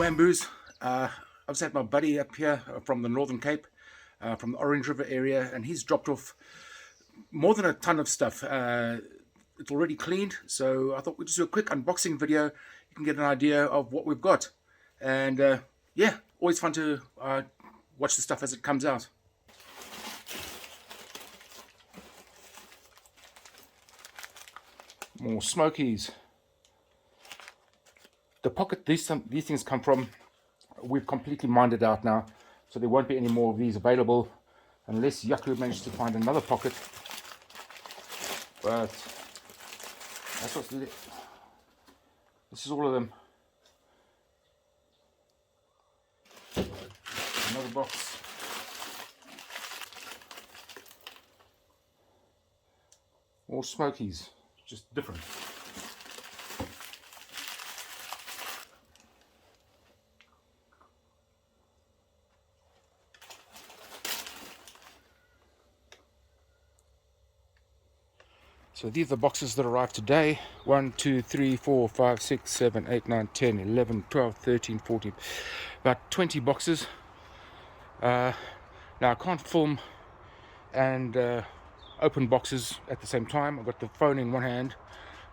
bamboos. I was at my buddy up here from the Northern Cape, from the Orange River area, and he's dropped off more than a ton of stuff. It's already cleaned, so I thought we'd just do a quick unboxing video. You can get an idea of what we've got. And yeah, always fun to watch the stuff as it comes out. More smokies. The pocket these things come from, we've completely mined it out now, so there won't be any more of these available unless Yaku managed to find another pocket. But that's what's this is all of them. Another box. More smokies, just different. So these are the boxes that arrived today. 1, 2, 3, 4, 5, 6, 7, 8, 9, 10, 11, 12, 13, 14. About 20 boxes. Now I can't film and open boxes at the same time. I've got the phone in one hand,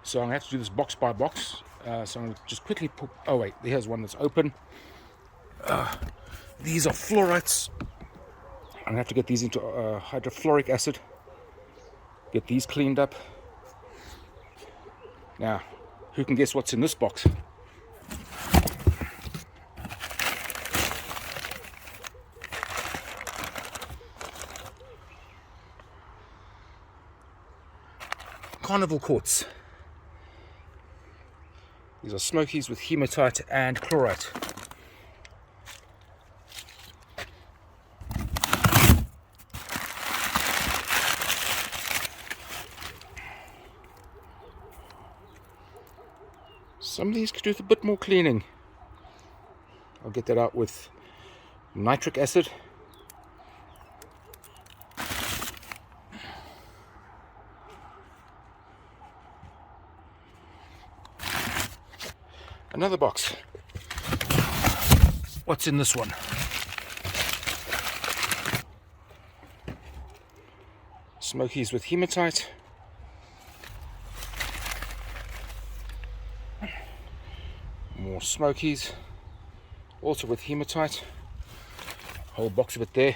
so I'm going to have to do this box by box. So I'm going to just quickly put... Oh wait, here's one that's open. These are fluorites. I'm going to have to get these into hydrofluoric acid. Get these cleaned up. Now, who can guess what's in this box? Carnival quartz. These are smokies with hematite and chlorite. Some of these could do with a bit more cleaning. I'll get that out with nitric acid. Another box. What's in this one? Smokies with hematite. More smokies, also with hematite. Whole box of it there.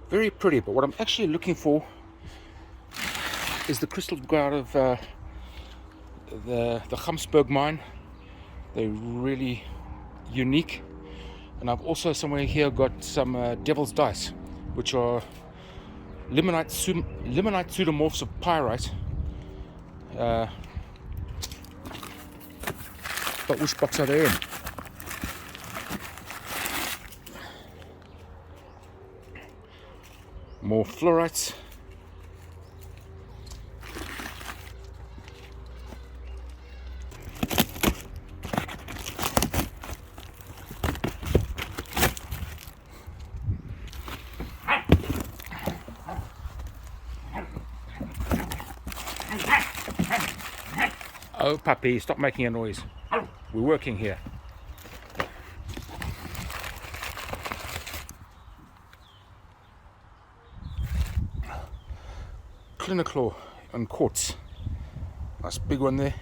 Very pretty, but what I'm actually looking for is the crystals out of the Gamsberg mine. They're really unique. And I've also somewhere here got some devil's dice, which are limonite pseudomorphs of pyrite. But which box are they in? More fluorites. Oh, puppy, stop making a noise. We're working here. Cliniclaw and quartz. Nice big one there.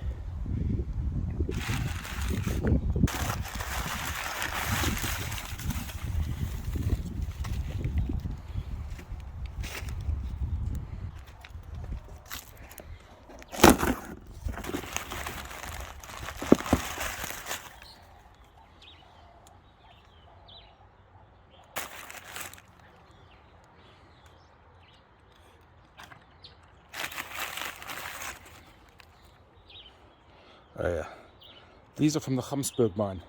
Oh yeah, these are from the Gamsberg mine.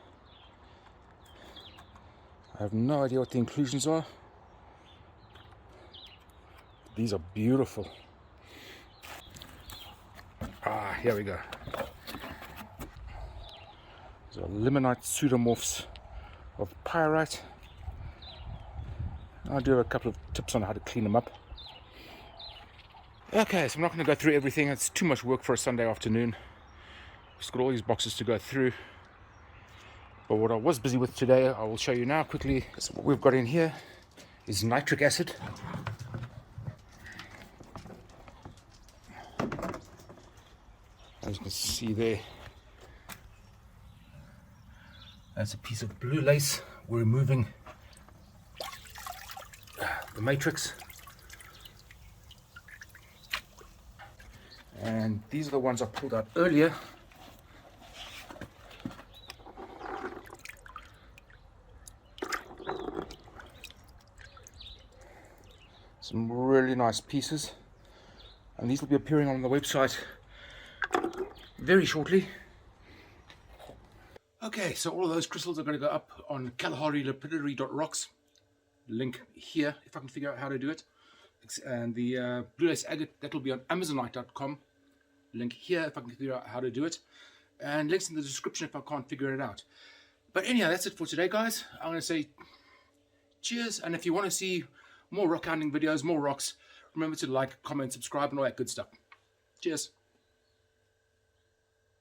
I have no idea what the inclusions are. These are beautiful. Ah, here we go. These are limonite pseudomorphs of pyrite. I do have a couple of tips on how to clean them up. Okay, so I'm not going to go through everything. It's too much work for a Sunday afternoon. Just got all these boxes to go through. But what I was busy with today, I will show you now quickly. So what we've got in here is nitric acid. As you can see there, that's a piece of blue lace. We're removing the matrix. And these are the ones I pulled out earlier. Some really nice pieces, and these will be appearing on the website very shortly. Okay, so all of those crystals are going to go up on kalahari-lapidary.rocks. Link here if I can figure out how to do it. And the blue lace agate, that will be on amazonite.com. Link here if I can figure out how to do it. And links in the description if I can't figure it out. But anyhow, that's it for today, guys. I'm going to say cheers, and if you want to see more rock hounding videos, more rocks, remember to like, comment, subscribe, and all that good stuff. Cheers.